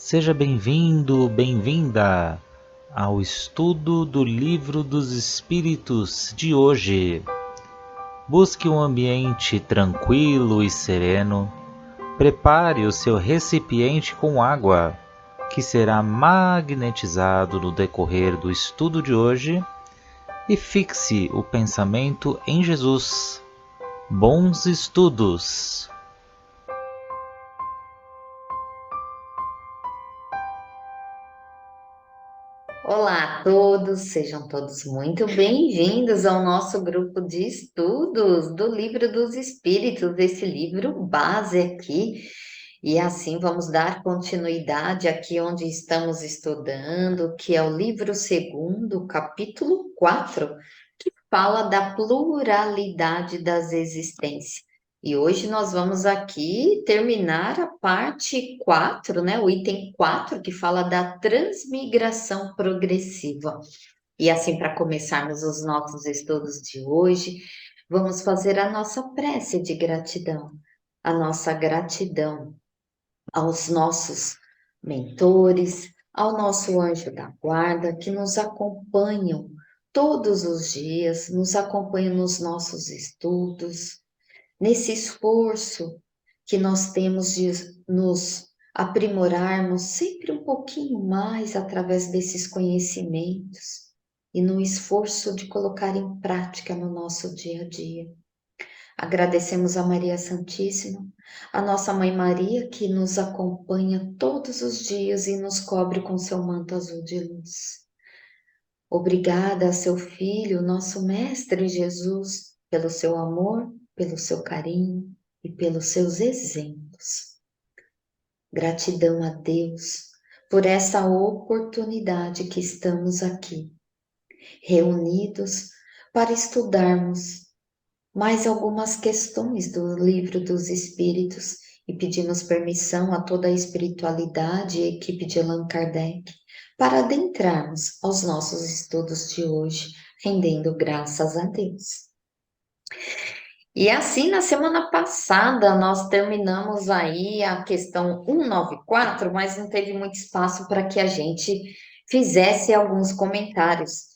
Seja bem-vindo, bem-vinda ao estudo do Livro dos Espíritos de hoje. Busque um ambiente tranquilo e sereno. Prepare o seu recipiente com água, que será magnetizado no decorrer do estudo de hoje, e fixe o pensamento em Jesus. Bons estudos! Olá a todos, sejam todos muito bem-vindos ao nosso grupo de estudos do Livro dos Espíritos, esse livro base aqui. E assim vamos dar continuidade aqui onde estamos estudando, que é o livro segundo, capítulo 4, que fala da pluralidade das existências. E hoje nós vamos aqui terminar a parte 4, né? O item 4 que fala da transmigração progressiva. E assim, para começarmos os nossos estudos de hoje, vamos fazer a nossa prece de gratidão, a nossa gratidão aos nossos mentores, ao nosso anjo da guarda que nos acompanham todos os dias, nos acompanham nos nossos estudos, nesse esforço que nós temos de nos aprimorarmos sempre um pouquinho mais através desses conhecimentos e no esforço de colocar em prática no nosso dia a dia. Agradecemos a Maria Santíssima, a nossa Mãe Maria, que nos acompanha todos os dias e nos cobre com seu manto azul de luz. Obrigada a seu Filho, nosso Mestre Jesus, pelo seu amor, pelo seu carinho e pelos seus exemplos. Gratidão a Deus por essa oportunidade que estamos aqui, reunidos para estudarmos mais algumas questões do Livro dos Espíritos e pedimos permissão a toda a espiritualidade e a equipe de Allan Kardec para adentrarmos aos nossos estudos de hoje, rendendo graças a Deus. E assim, na semana passada, nós terminamos aí a questão 194, mas não teve muito espaço para que a gente fizesse alguns comentários.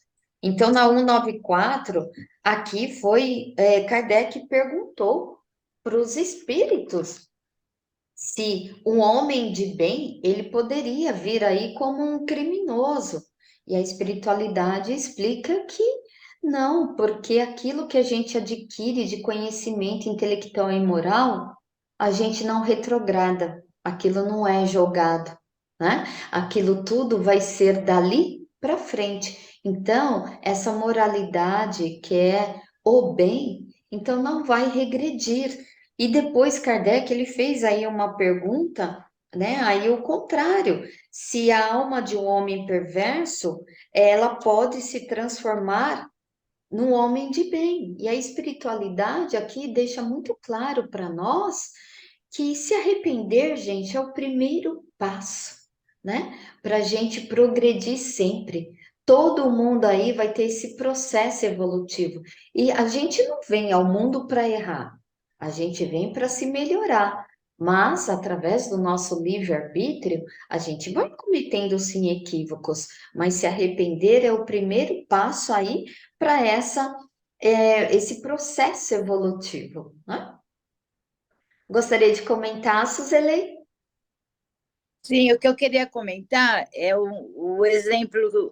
Então, na 194, aqui foi, Kardec perguntou para os espíritos se um homem de bem, ele poderia vir aí como um criminoso. E a espiritualidade explica que não, porque aquilo que a gente adquire de conhecimento intelectual e moral, a gente não retrograda, aquilo não é jogado, né? Aquilo tudo vai ser dali para frente. Então, essa moralidade que é o bem, então não vai regredir. E depois Kardec ele fez aí uma pergunta, né? Aí o contrário, se a alma de um homem perverso, ela pode se transformar num homem de bem. E a espiritualidade aqui deixa muito claro para nós que se arrepender, gente, é o primeiro passo, né? Para a gente progredir sempre. Todo mundo aí vai ter esse processo evolutivo. E a gente não vem ao mundo para errar, a gente vem para se melhorar. Mas, através do nosso livre-arbítrio, a gente vai cometendo sim equívocos, mas se arrepender é o primeiro passo aí para esse processo evolutivo, né? Gostaria de comentar, Suzele? Sim, o que eu queria comentar é o exemplo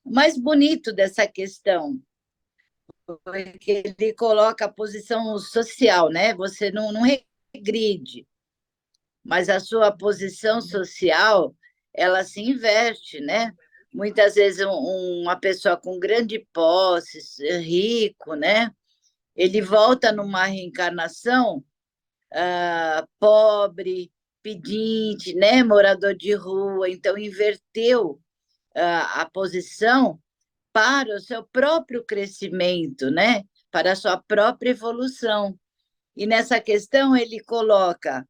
mais bonito dessa questão, porque ele coloca a posição social, né? Você não regride, mas a sua posição social, ela se inverte, né? Muitas vezes uma pessoa com grande posse, rico, né? Ele volta numa reencarnação pobre, pedinte, né, morador de rua, então inverteu a posição para o seu próprio crescimento, né, para a sua própria evolução. E nessa questão ele coloca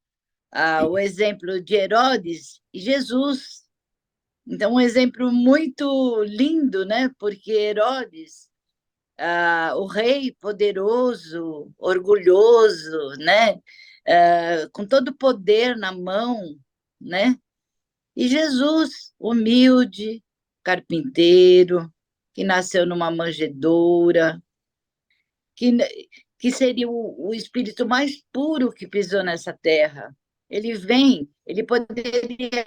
o exemplo de Herodes e Jesus. Então, um exemplo muito lindo, né? Porque Herodes, o rei poderoso, orgulhoso, né? Com todo o poder na mão, né? E Jesus, humilde, carpinteiro, que nasceu numa manjedoura, que, que seria o espírito mais puro que pisou nessa terra. Ele vem, ele poderia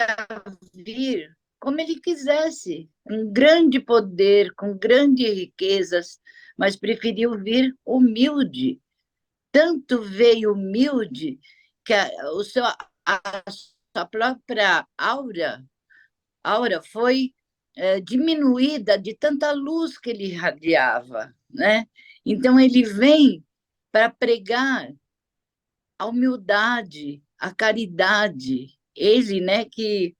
vir como ele quisesse, com grande poder, com grandes riquezas, mas preferiu vir humilde. Tanto veio humilde que a sua própria aura foi diminuída de tanta luz que ele irradiava, né? Então ele vem para pregar a humildade, a caridade. Ele, né, que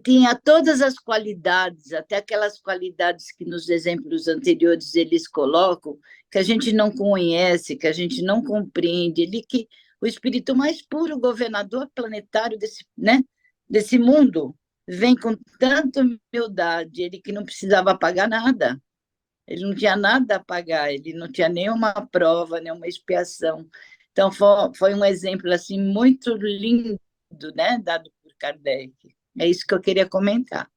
tinha todas as qualidades, até aquelas qualidades que nos exemplos anteriores eles colocam, que a gente não conhece, que a gente não compreende. Ele que o espírito mais puro, governador planetário desse, né, desse mundo, vem com tanta humildade, ele que não precisava pagar nada. Ele não tinha nada a pagar, ele não tinha nenhuma prova, nenhuma expiação. Então, foi um exemplo assim muito lindo, né, dado por Kardec. É isso que eu queria comentar.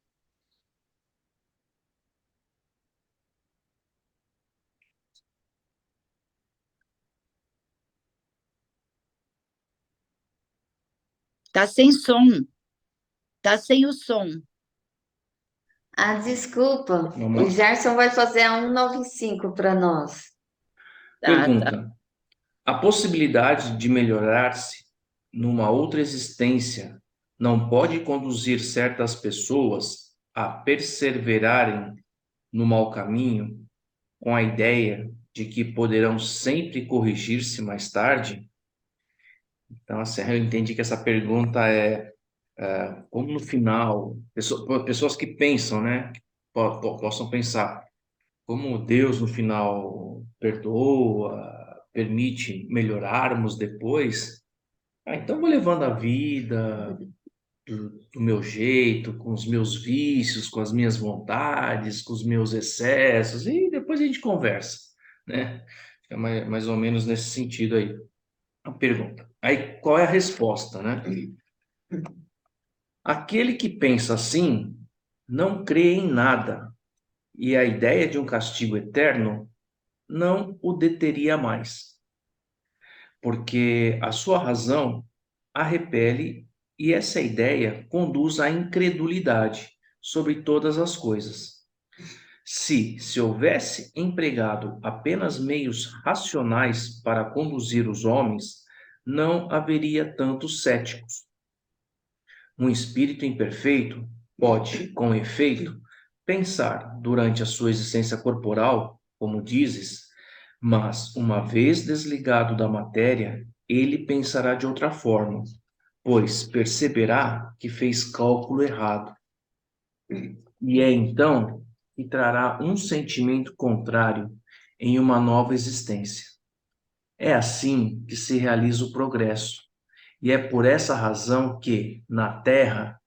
Tá sem som, tá sem o som. Ah, desculpa. Vamos O lá. Gerson vai fazer a 195 para nós. Tá. Pergunta: a possibilidade de melhorar-se numa outra existência não pode conduzir certas pessoas a perseverarem no mau caminho, com a ideia de que poderão sempre corrigir-se mais tarde? Então, assim, eu entendi que essa pergunta como no final, pessoas que pensam, né, que possam pensar, como Deus no final perdoa, permite melhorarmos depois, então vou levando a vida do meu jeito, com os meus vícios, com as minhas vontades, com os meus excessos, e depois a gente conversa, né? É mais ou menos nesse sentido aí a pergunta. Aí qual é a resposta, né? Aquele que pensa assim não crê em nada, e a ideia de um castigo eterno não o deteria mais, porque a sua razão a repele e essa ideia conduz à incredulidade sobre todas as coisas. Se houvesse empregado apenas meios racionais para conduzir os homens, não haveria tantos céticos. Um espírito imperfeito pode, com efeito, pensar durante a sua existência corporal, como dizes, mas uma vez desligado da matéria, ele pensará de outra forma, pois perceberá que fez cálculo errado. E é então que trará um sentimento contrário em uma nova existência. É assim que se realiza o progresso. E é por essa razão que, na Terra,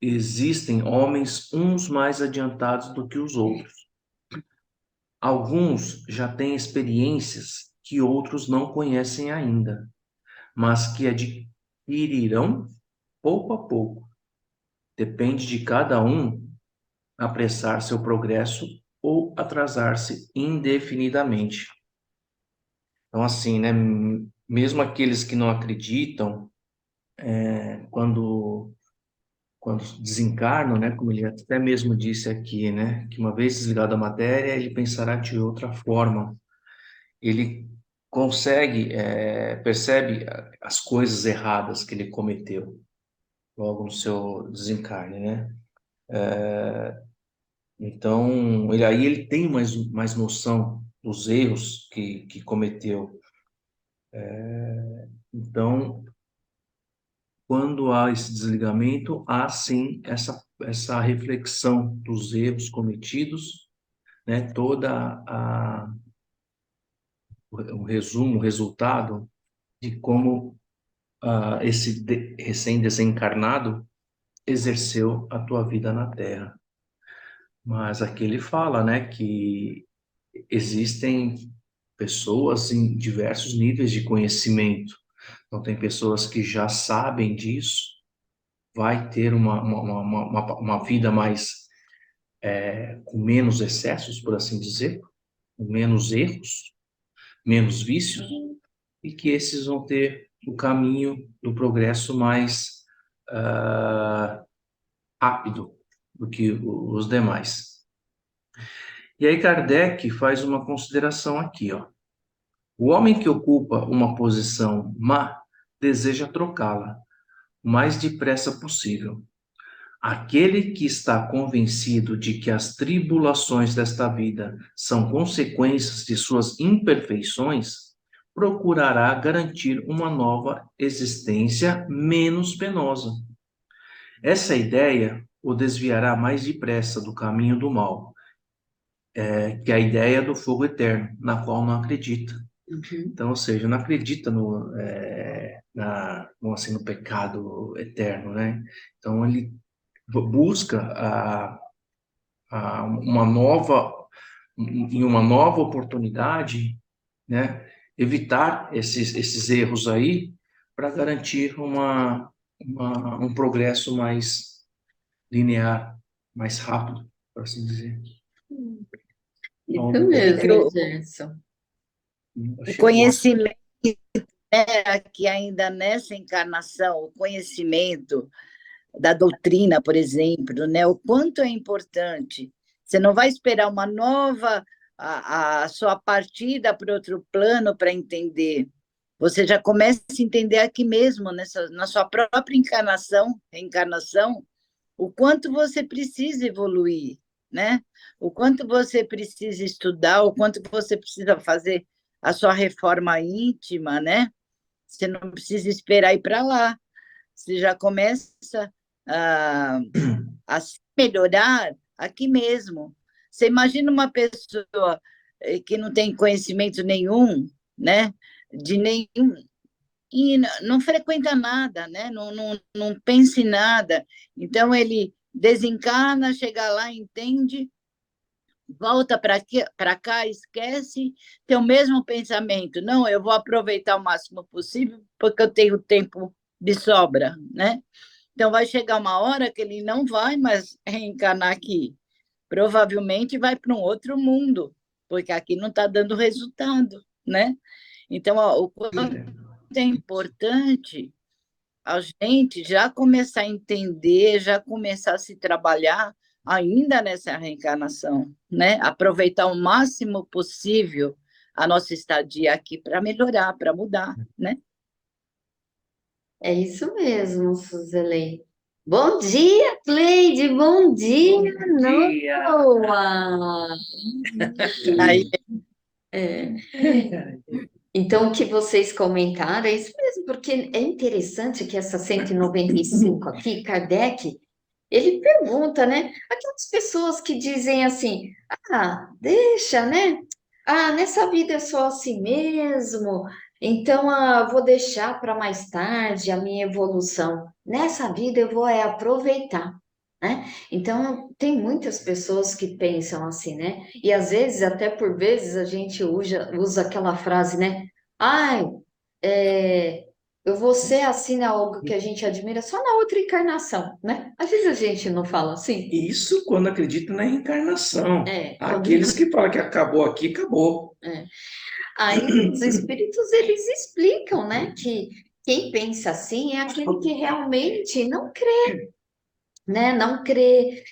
existem homens uns mais adiantados do que os outros. Alguns já têm experiências que outros não conhecem ainda, mas que adquirirão pouco a pouco. Depende de cada um apressar seu progresso ou atrasar-se indefinidamente. Então, assim, né? Mesmo aqueles que não acreditam, quando desencarnam, né? Como ele até mesmo disse aqui, né? Que uma vez desligado da matéria, ele pensará de outra forma. Ele percebe as coisas erradas que ele cometeu logo no seu desencarne, né? Então, aí ele tem mais noção dos erros que cometeu. Então, quando há esse desligamento, há sim essa reflexão dos erros cometidos, né? O resumo, o resultado de como esse recém-desencarnado exerceu a tua vida na Terra. Mas aqui ele fala, né, que existem pessoas em diversos níveis de conhecimento. Então, tem pessoas que já sabem disso, vai ter uma vida mais com menos excessos, por assim dizer, com menos erros, menos vícios, e que esses vão ter o caminho do progresso mais rápido do que os demais. E aí Kardec faz uma consideração aqui, ó. O homem que ocupa uma posição má deseja trocá-la o mais depressa possível. Aquele que está convencido de que as tribulações desta vida são consequências de suas imperfeições, procurará garantir uma nova existência menos penosa. Essa ideia o desviará mais depressa do caminho do mal, que é a ideia do fogo eterno, na qual não acredita. Então, ou seja, não acredita assim, no pecado eterno, né? Então, ele busca uma nova oportunidade, né? Evitar esses erros aí para garantir um progresso mais linear, mais rápido, por assim dizer. Isso mesmo, Gerson. O conhecimento, que ainda nessa encarnação, o conhecimento da doutrina, por exemplo, né? O quanto é importante. Você não vai esperar uma nova a sua partida para outro plano para entender. Você já começa a entender aqui mesmo, na sua própria reencarnação, o quanto você precisa evoluir, né? O quanto você precisa estudar, o quanto você precisa fazer a sua reforma íntima, né? Você não precisa esperar ir para lá. Você já começa a se melhorar aqui mesmo. Você imagina uma pessoa que não tem conhecimento nenhum, né? De nenhum, e não frequenta nada, né? Não pensa em nada. Então, ele desencarna, chega lá, entende, volta para cá, esquece, tem o mesmo pensamento. Não, eu vou aproveitar o máximo possível, porque eu tenho tempo de sobra, né? Então, vai chegar uma hora que ele não vai mais reencarnar aqui. Provavelmente vai para um outro mundo, porque aqui não está dando resultado, né? Então, o quanto é importante a gente já começar a entender, já começar a se trabalhar ainda nessa reencarnação, né? Aproveitar o máximo possível a nossa estadia aqui para melhorar, para mudar, né? É isso mesmo, Suzele. Bom dia, Cleide, bom dia, Bom dia. Noa. Aí, Então, o que vocês comentaram é isso mesmo, porque é interessante que essa 195 aqui, Kardec, ele pergunta, né? Aquelas pessoas que dizem assim, deixa, né? Nessa vida é só assim mesmo, então vou deixar para mais tarde a minha evolução. Nessa vida eu vou aproveitar, né? Então, tem muitas pessoas que pensam assim, né? E às vezes, até por vezes, a gente usa aquela frase, né? Ai, é, eu vou ser assim algo que a gente admira só na outra encarnação, né? Às vezes a gente não fala assim. Isso quando acredita na reencarnação. Quando... Aqueles que falam que acabou aqui, acabou. Aí os espíritos, eles explicam, né? Que quem pensa assim é aquele que realmente não crê, né? Não crê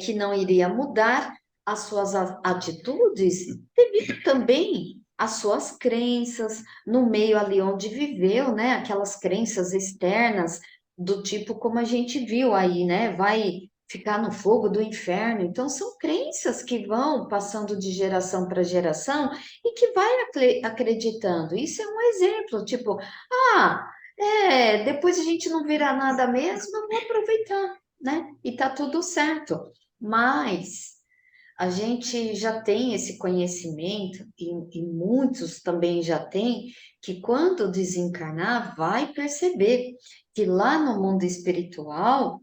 que não iria mudar as suas atitudes devido também às suas crenças no meio ali onde viveu, né? Aquelas crenças externas do tipo como a gente viu aí, né? Vai ficar no fogo do inferno. Então são crenças que vão passando de geração para geração e que vai acreditando. Isso é um exemplo, tipo, depois a gente não vira nada mesmo, eu vou aproveitar, né? E tá tudo certo. Mas a gente já tem esse conhecimento, e muitos também já têm, que quando desencarnar, vai perceber que lá no mundo espiritual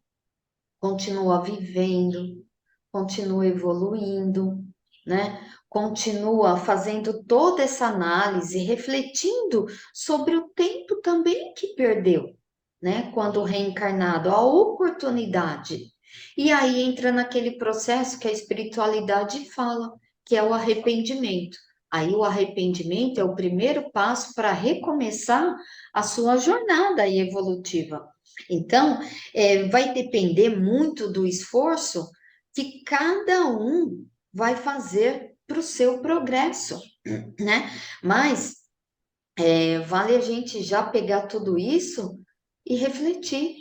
continua vivendo, continua evoluindo, né? Continua fazendo toda essa análise, refletindo sobre o tempo também que perdeu, né? Quando reencarnado, a oportunidade. E aí entra naquele processo que a espiritualidade fala, que é o arrependimento. Aí o arrependimento é o primeiro passo para recomeçar a sua jornada aí evolutiva. Então, vai depender muito do esforço que cada um vai fazer para o seu progresso, né? Mas vale a gente já pegar tudo isso e refletir,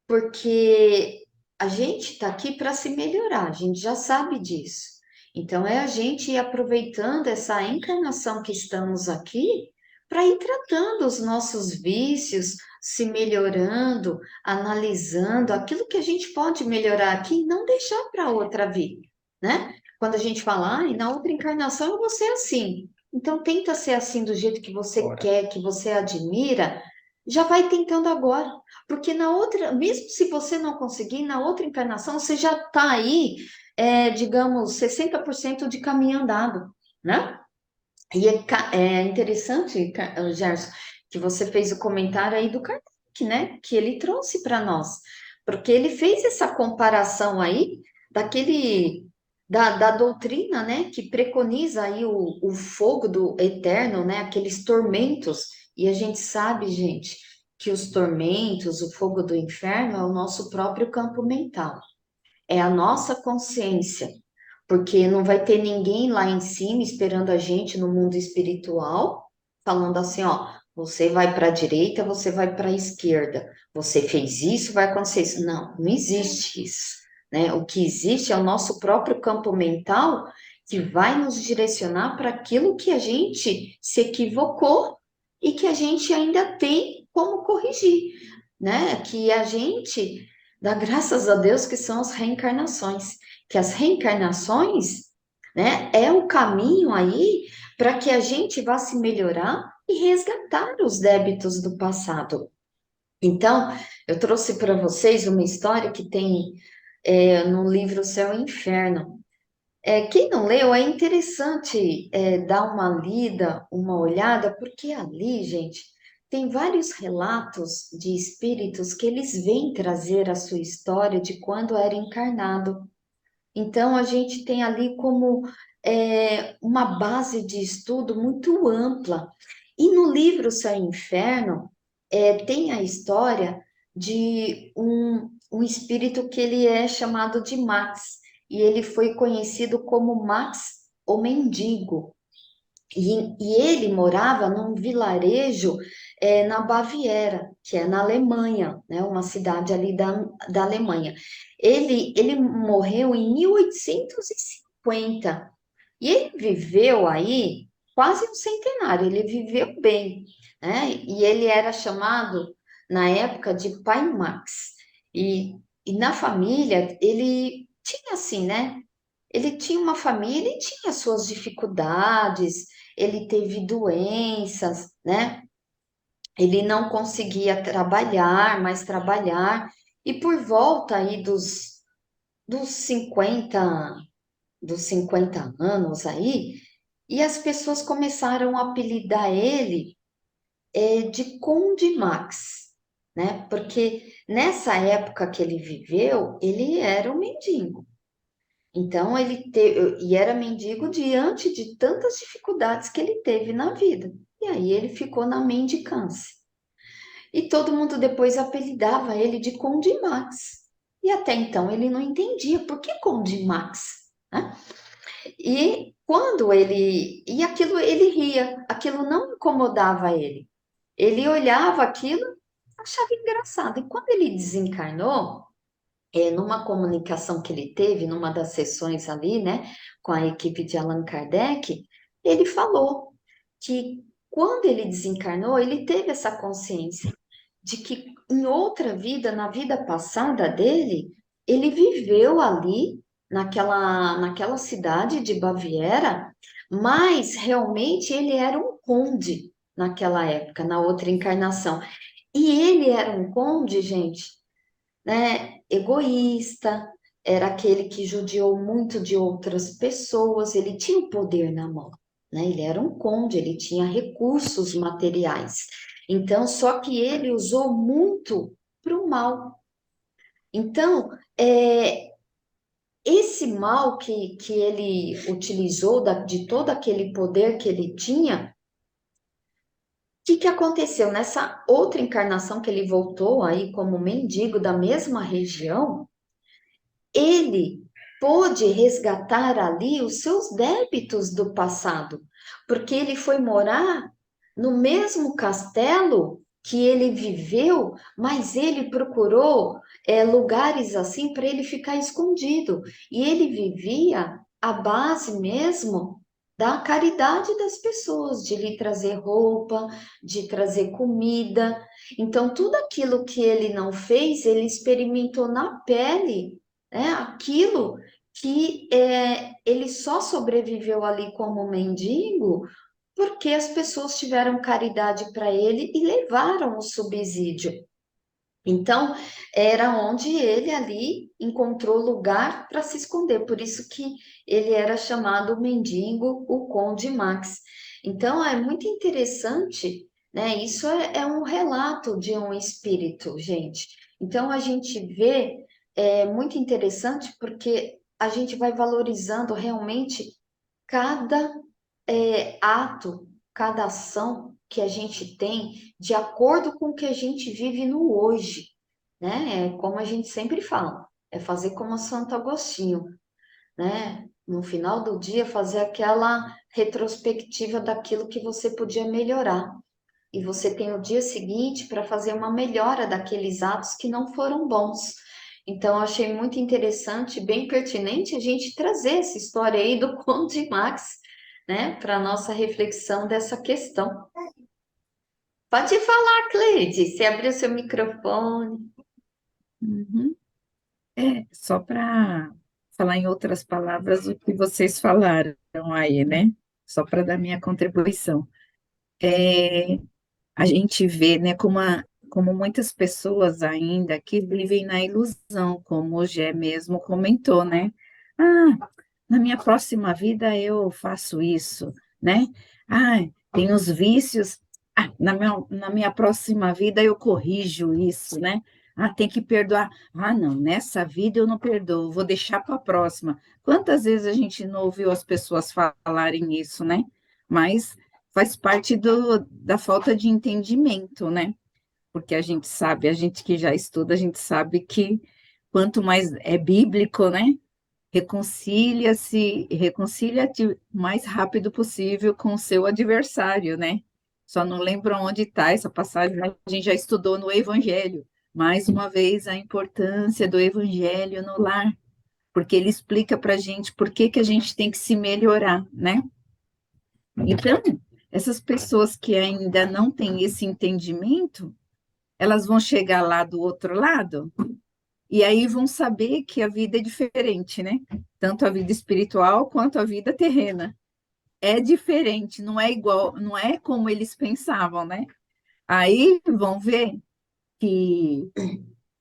porque a gente está aqui para se melhorar, a gente já sabe disso. Então, é a gente ir aproveitando essa encarnação que estamos aqui para ir tratando os nossos vícios, se melhorando, analisando aquilo que a gente pode melhorar aqui e não deixar para outra vida, né? Quando a gente fala, na outra encarnação eu vou ser assim. Então, tenta ser assim do jeito que você Ora, quer, que você admira, já vai tentando agora. Porque na outra, mesmo se você não conseguir, na outra encarnação, você já está aí, digamos, 60% de caminho andado, né? E é interessante, Gerson, que você fez o comentário aí do Kardec, né? Que ele trouxe para nós. Porque ele fez essa comparação aí da doutrina, né? Que preconiza aí o fogo do eterno, né? Aqueles tormentos. E a gente sabe, gente, que os tormentos, o fogo do inferno é o nosso próprio campo mental. É a nossa consciência, porque não vai ter ninguém lá em cima esperando a gente no mundo espiritual, falando assim, ó, você vai para a direita, você vai para a esquerda, você fez isso, vai acontecer isso. Não, não existe isso, né? O que existe é o nosso próprio campo mental que vai nos direcionar para aquilo que a gente se equivocou e que a gente ainda tem como corrigir, né? Que a gente dá graças a Deus que são as reencarnações, que as reencarnações, né, é o caminho aí para que a gente vá se melhorar e resgatar os débitos do passado. Então, eu trouxe para vocês uma história que tem no livro Céu e Inferno. Quem não leu, é interessante dar uma lida, uma olhada, porque ali, gente, tem vários relatos de espíritos que eles vêm trazer a sua história de quando era encarnado. Então, a gente tem ali como uma base de estudo muito ampla. E no livro Céu e Inferno, tem a história de um espírito que ele é chamado de Max, e ele foi conhecido como Max o Mendigo. E ele morava num vilarejo na Baviera, que é na Alemanha, né? Uma cidade ali da Alemanha. Ele morreu em 1850 e ele viveu aí quase um centenário, ele viveu bem, né? E ele era chamado, na época, de Pai Max. E na família, ele tinha assim, né? Ele tinha uma família e tinha suas dificuldades, ele teve doenças, né? Ele não conseguia trabalhar, mais trabalhar, e por volta aí dos 50 dos 50 anos aí, e as pessoas começaram a apelidar ele de Conde Max, né? Porque nessa época que ele viveu, ele era um mendigo. Então, e era mendigo diante de tantas dificuldades que ele teve na vida. E aí ele ficou na mendicância. E todo mundo depois apelidava ele de Conde Max. E até então ele não entendia por que Conde Max, né? E quando e aquilo ele ria, aquilo não incomodava ele. Ele olhava aquilo, achava engraçado. E quando ele desencarnou, numa comunicação que ele teve, numa das sessões ali, né, com a equipe de Allan Kardec, ele falou que quando ele desencarnou, ele teve essa consciência de que em outra vida, na vida passada dele, ele viveu ali, naquela cidade de Baviera, mas realmente ele era um conde naquela época, na outra encarnação. E ele era um conde, gente, né, egoísta, era aquele que judiou muito de outras pessoas, ele tinha o poder na mão, né? Ele era um conde, ele tinha recursos materiais. Então, só que ele usou muito para o mal. Então, esse mal que ele utilizou de todo aquele poder que ele tinha, o que aconteceu? Nessa outra encarnação que ele voltou aí como mendigo da mesma região, ele pôde resgatar ali os seus débitos do passado, porque ele foi morar no mesmo castelo que ele viveu, mas ele procurou lugares assim para ele ficar escondido. E ele vivia à base mesmo da caridade das pessoas, de lhe trazer roupa, de trazer comida. Então, tudo aquilo que ele não fez, ele experimentou na pele, aquilo que ele só sobreviveu ali como mendigo porque as pessoas tiveram caridade para ele e levaram o subsídio. Então, era onde ele ali encontrou lugar para se esconder, por isso que ele era chamado o mendigo, o Conde Max. Então, é muito interessante, né? Isso é um relato de um espírito, gente. Então, a gente vê, é muito interessante porque a gente vai valorizando realmente cada ato, cada ação que a gente tem de acordo com o que a gente vive no hoje, né? É como a gente sempre fala, é fazer como Santo Agostinho, né? No final do dia, fazer aquela retrospectiva daquilo que você podia melhorar. E você tem o dia seguinte para fazer uma melhora daqueles atos que não foram bons. Então, eu achei muito interessante, bem pertinente a gente trazer essa história aí do Conde Max, né, para a nossa reflexão dessa questão. Pode falar, Cleide, você abriu seu microfone. Uhum. Só para falar em outras palavras o que vocês falaram aí, né? Só para dar minha contribuição. É, a gente vê, né, como muitas pessoas ainda que vivem na ilusão, como o Gé mesmo comentou, né? Ah, na minha próxima vida eu faço isso, né? Ah, tem os vícios. Ah, na minha próxima vida eu corrijo isso, né? Ah, tem que perdoar. Ah, não, nessa vida eu não perdoo, vou deixar para a próxima. Quantas vezes a gente não ouviu as pessoas falarem isso, né? Mas faz parte da falta de entendimento, né? Porque a gente sabe, a gente que já estuda, a gente sabe que quanto mais é bíblico, né? Reconcilia-te o mais rápido possível com o seu adversário, né? Só não lembro onde está essa passagem, mas a gente já estudou no Evangelho. Mais uma vez, a importância do Evangelho no lar, porque ele explica para a gente por que que a gente tem que se melhorar, né? Então, essas pessoas que ainda não têm esse entendimento, elas vão chegar lá do outro lado e aí vão saber que a vida é diferente, né? Tanto a vida espiritual quanto a vida terrena. É diferente, não é igual, não é como eles pensavam, né? Aí vão ver que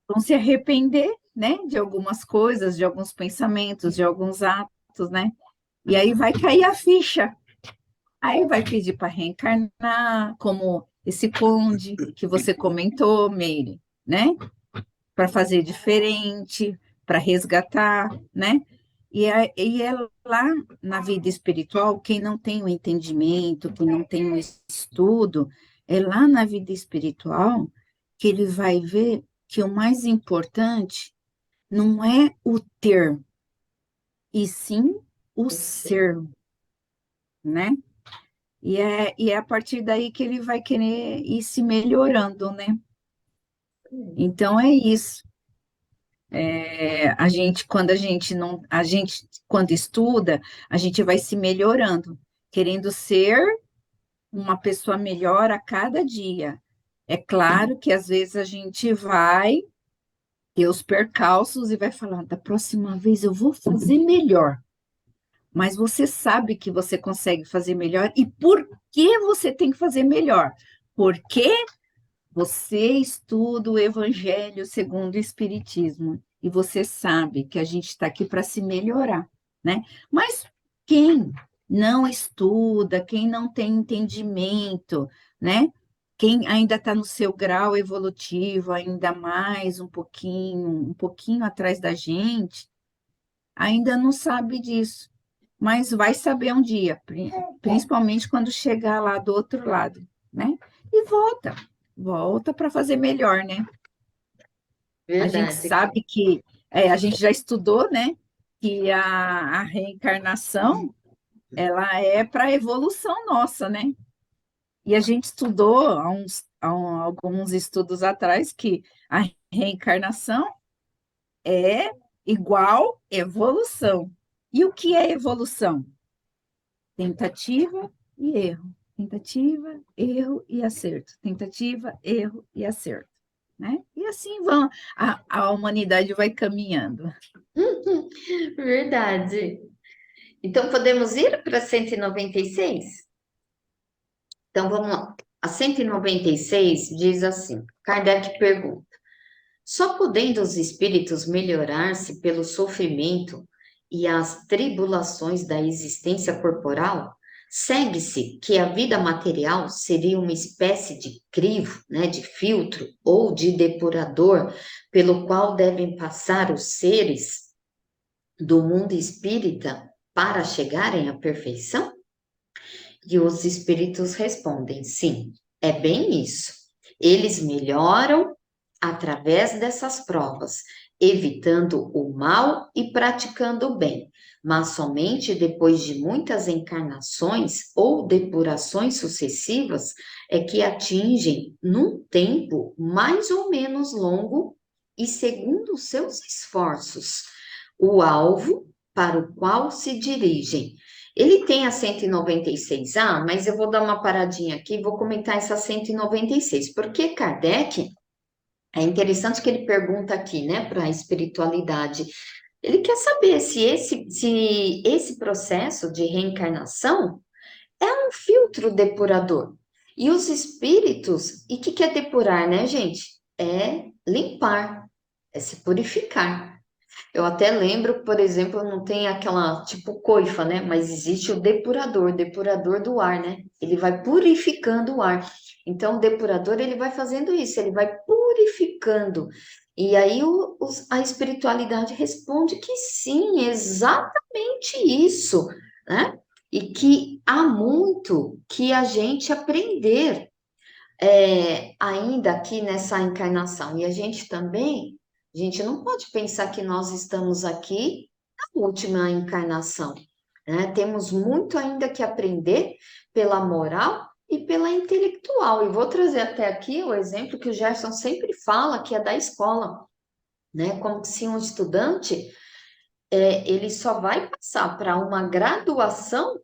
vão se arrepender, né, de algumas coisas, de alguns pensamentos, de alguns atos, né? E aí vai cair a ficha. Aí vai pedir para reencarnar, como esse conde que você comentou, Meire, né? Para fazer diferente, para resgatar, né? E é lá na vida espiritual, quem não tem o entendimento, quem não tem o estudo, é lá na vida espiritual que ele vai ver que o mais importante não é o ter, e sim o ser, né? E é a partir daí que ele vai querer ir se melhorando, né? Então é isso. Quando a gente não, a gente quando estuda, a gente vai se melhorando, querendo ser uma pessoa melhor a cada dia. É claro que às vezes a gente vai ter os percalços e vai falar, da próxima vez eu vou fazer melhor. Mas você sabe que você consegue fazer melhor e por que você tem que fazer melhor? Porque você estuda o Evangelho segundo o Espiritismo e você sabe que a gente está aqui para se melhorar, né? Mas quem não estuda, quem não tem entendimento, né? quem ainda está no seu grau evolutivo, ainda mais um pouquinho atrás da gente, ainda não sabe disso, mas vai saber um dia, principalmente quando chegar lá do outro lado, né? E volta para fazer melhor, né? A gente Verdade. sabe que, a gente já estudou, né? Que a reencarnação, ela é para a evolução nossa, né? E a gente estudou alguns estudos atrás que a reencarnação é igual evolução. E o que é evolução? Tentativa e erro. Tentativa, erro e acerto. Tentativa, erro e acerto. Né? E assim a humanidade vai caminhando. Verdade. Então, podemos ir para 196? Então, vamos lá. A 196 diz assim: Kardec pergunta: só podendo os espíritos melhorar-se pelo sofrimento e as tribulações da existência corporal, segue-se que a vida material seria uma espécie de crivo, né, de filtro ou de depurador pelo qual devem passar os seres do mundo espírita para chegarem à perfeição? E os espíritos respondem: sim, é bem isso. Eles melhoram através dessas provas, evitando o mal e praticando o bem, mas somente depois de muitas encarnações ou depurações sucessivas é que atingem, num tempo mais ou menos longo e segundo os seus esforços, o alvo para o qual se dirigem. Ele tem a 196A, mas eu vou dar uma paradinha aqui e vou comentar essa 196, porque Kardec, é interessante que ele pergunta aqui, né, para a espiritualidade. Ele quer saber se esse processo de reencarnação é um filtro depurador. E os espíritos, e o que é depurar, né, gente? É limpar, é se purificar. Eu até lembro, por exemplo, não tem aquela tipo coifa, né? Mas existe o depurador do ar, né? Ele vai purificando o ar. Então, o depurador, ele vai fazendo isso, ele vai purificando. E aí a espiritualidade responde que sim, exatamente isso, né? E que há muito que a gente aprender ainda aqui nessa encarnação. E a gente também, a gente não pode pensar que nós estamos aqui na última encarnação, né? Temos muito ainda que aprender pela moral e pela intelectual. E vou trazer até aqui o exemplo que o Gerson sempre fala, que é da escola, né? Como se um estudante, ele só vai passar para uma graduação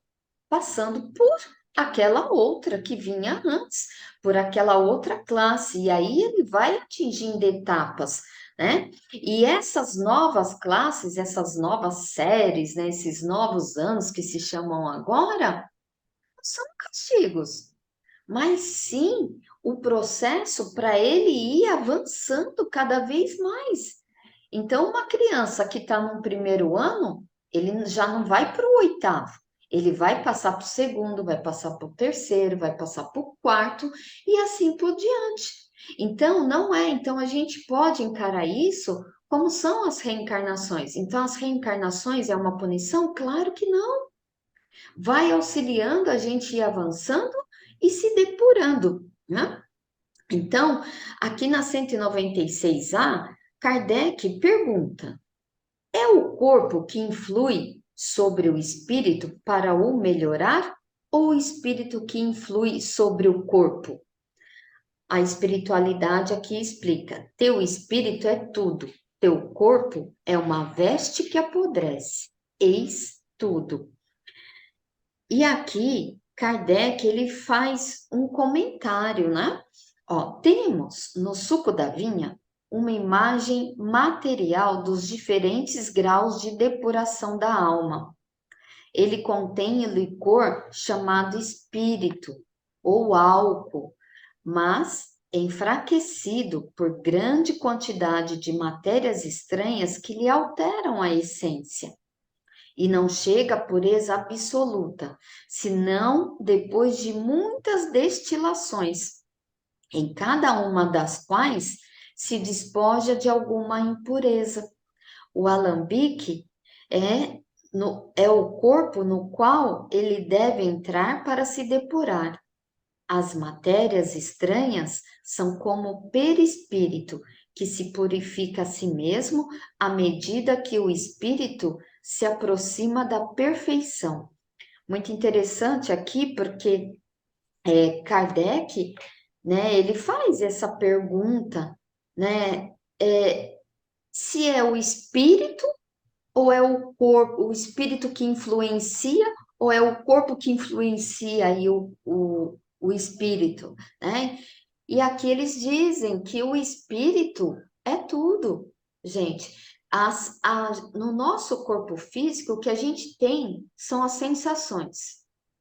passando por aquela outra que vinha antes, por aquela outra classe, e aí ele vai atingindo etapas, né? E essas novas classes, essas novas séries, né, esses novos anos que se chamam agora, não são castigos, mas sim o processo para ele ir avançando cada vez mais. Então, uma criança que está no primeiro ano, ele já não vai para o oitavo, ele vai passar para o segundo, vai passar para o terceiro, vai passar para o quarto e assim por diante. Então, não é. Então, a gente pode encarar isso como são as reencarnações. Então, as reencarnações é uma punição? Claro que não. Vai auxiliando a gente ir avançando e se depurando, né? Então, aqui na 196A, Kardec pergunta: é o corpo que influi sobre o espírito para o melhorar ou o espírito que influi sobre o corpo? A espiritualidade aqui explica: teu espírito é tudo, teu corpo é uma veste que apodrece. Eis tudo. E aqui, Kardec, ele faz um comentário, né? Ó, temos no suco da vinha uma imagem material dos diferentes graus de depuração da alma. Ele contém licor chamado espírito ou álcool, mas enfraquecido por grande quantidade de matérias estranhas que lhe alteram a essência. E não chega à pureza absoluta, senão depois de muitas destilações. em cada uma das quais se despoja de alguma impureza. O alambique é o corpo no qual ele deve entrar para se depurar. As matérias estranhas são como o perispírito, que se purifica a si mesmo à medida que o espírito se aproxima da perfeição. Muito interessante aqui, porque Kardec, né, ele faz essa pergunta, né, se é o espírito ou é o corpo, o espírito que influencia, ou é o corpo que influencia aí o espírito, né? E aqui eles dizem que o espírito é tudo, gente. No nosso corpo físico, o que a gente tem são as sensações,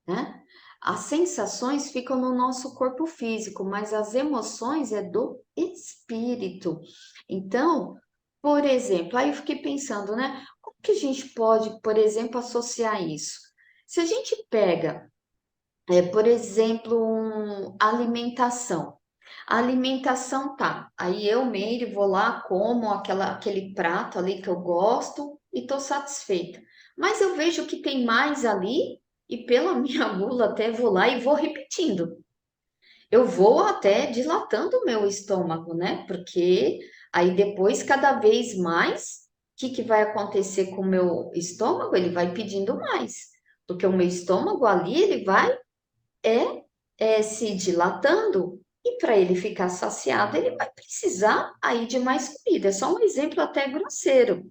né? As sensações ficam no nosso corpo físico, mas as emoções é do espírito. Então, por exemplo, aí eu fiquei pensando, né? Como que a gente pode, por exemplo, associar isso? Se a gente pega, por exemplo, alimentação. A alimentação tá, aí eu, Meire, vou lá, como aquele prato ali que eu gosto e estou satisfeita. Mas eu vejo que tem mais ali e pela minha gula até vou lá e vou repetindo. Eu vou até dilatando o meu estômago, né? Porque aí depois, cada vez mais, o que vai acontecer com o meu estômago? Ele vai pedindo mais. Porque o meu estômago ali, ele vai se dilatando. E para ele ficar saciado, ele vai precisar aí de mais comida. É só um exemplo até grosseiro.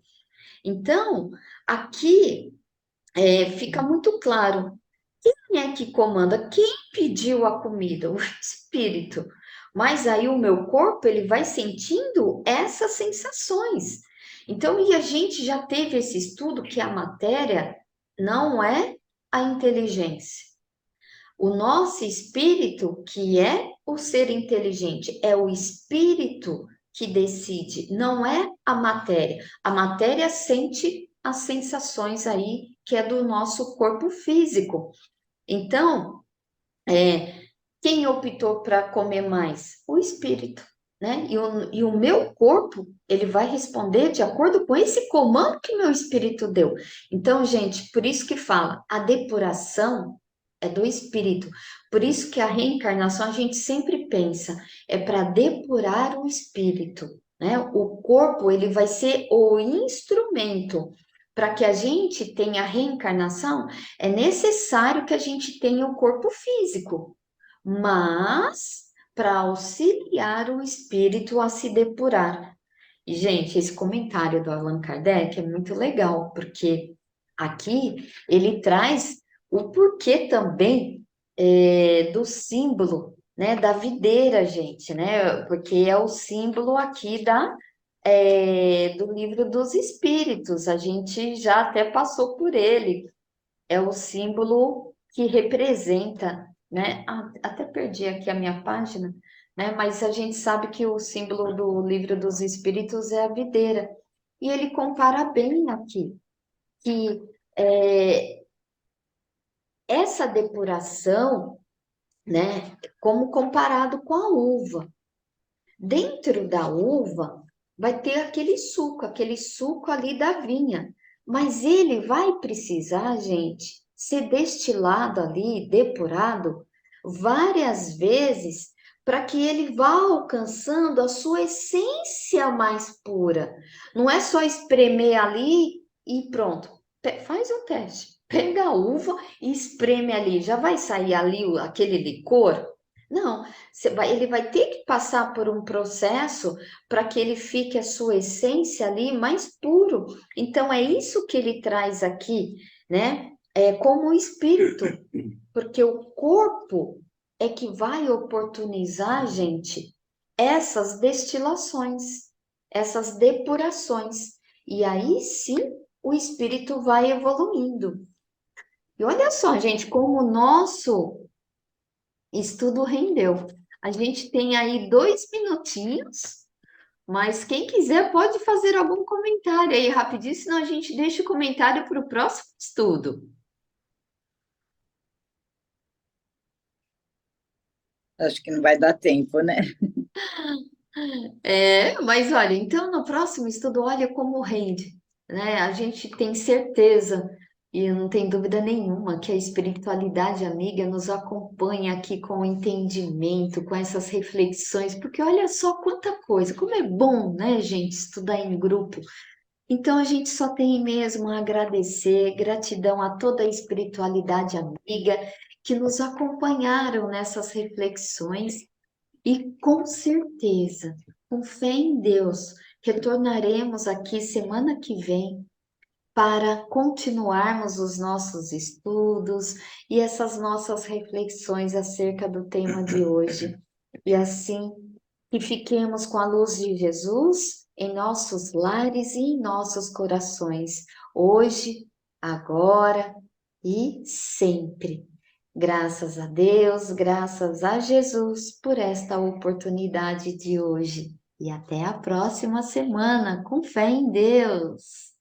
Então, aqui fica muito claro. Quem é que comanda? Quem pediu a comida? O espírito. Mas aí o meu corpo, ele vai sentindo essas sensações. Então, e a gente já teve esse estudo que a matéria não é a inteligência. O nosso espírito, que é o ser inteligente, é o espírito que decide, não é a matéria. A matéria sente as sensações aí que é do nosso corpo físico. Então, quem optou para comer mais? O espírito, né? E o meu corpo, ele vai responder de acordo com esse comando que meu espírito deu. Então, gente, por isso que fala, a depuração é do espírito. Por isso que a reencarnação a gente sempre pensa, é para depurar o espírito, né? O corpo, ele vai ser o instrumento. Para que a gente tenha reencarnação, é necessário que a gente tenha o corpo físico, mas para auxiliar o espírito a se depurar. E, gente, esse comentário do Allan Kardec é muito legal, porque aqui ele traz o porquê também do símbolo, né, da videira, gente, né, porque é o símbolo aqui do Livro dos Espíritos, a gente já até passou por ele, é o símbolo que representa, né? Até perdi aqui a minha página, né? Mas a gente sabe que o símbolo do Livro dos Espíritos é a videira. E ele compara bem aqui, que essa depuração, né? Como comparado com a uva. Dentro da uva vai ter aquele suco ali da vinha, mas ele vai precisar, gente, ser destilado ali, depurado, várias vezes, para que ele vá alcançando a sua essência mais pura. Não é só espremer ali e pronto. Faz o teste. Pega a uva e espreme ali. Já vai sair ali aquele licor? Não, ele vai ter que passar por um processo para que ele fique a sua essência ali mais puro. Então, é isso que ele traz aqui, né? É como o espírito, porque o corpo é que vai oportunizar, gente, essas destilações, essas depurações. E aí sim o espírito vai evoluindo. E olha só, gente, como o nosso estudo rendeu. A gente tem aí 2 minutinhos, mas quem quiser pode fazer algum comentário aí rapidinho, senão a gente deixa o comentário para o próximo estudo. Acho que não vai dar tempo, né? Mas olha, então no próximo estudo, olha como rende, né? A gente tem certeza, e não tem dúvida nenhuma, que a espiritualidade amiga nos acompanha aqui com o entendimento, com essas reflexões, porque olha só quanta coisa, como é bom, né, gente, estudar em grupo. Então a gente só tem mesmo a agradecer, gratidão a toda a espiritualidade amiga que nos acompanharam nessas reflexões e com certeza, com fé em Deus, retornaremos aqui semana que vem para continuarmos os nossos estudos e essas nossas reflexões acerca do tema de hoje. E assim, que fiquemos com a luz de Jesus em nossos lares e em nossos corações, hoje, agora e sempre. Graças a Deus, graças a Jesus por esta oportunidade de hoje. E até a próxima semana, com fé em Deus.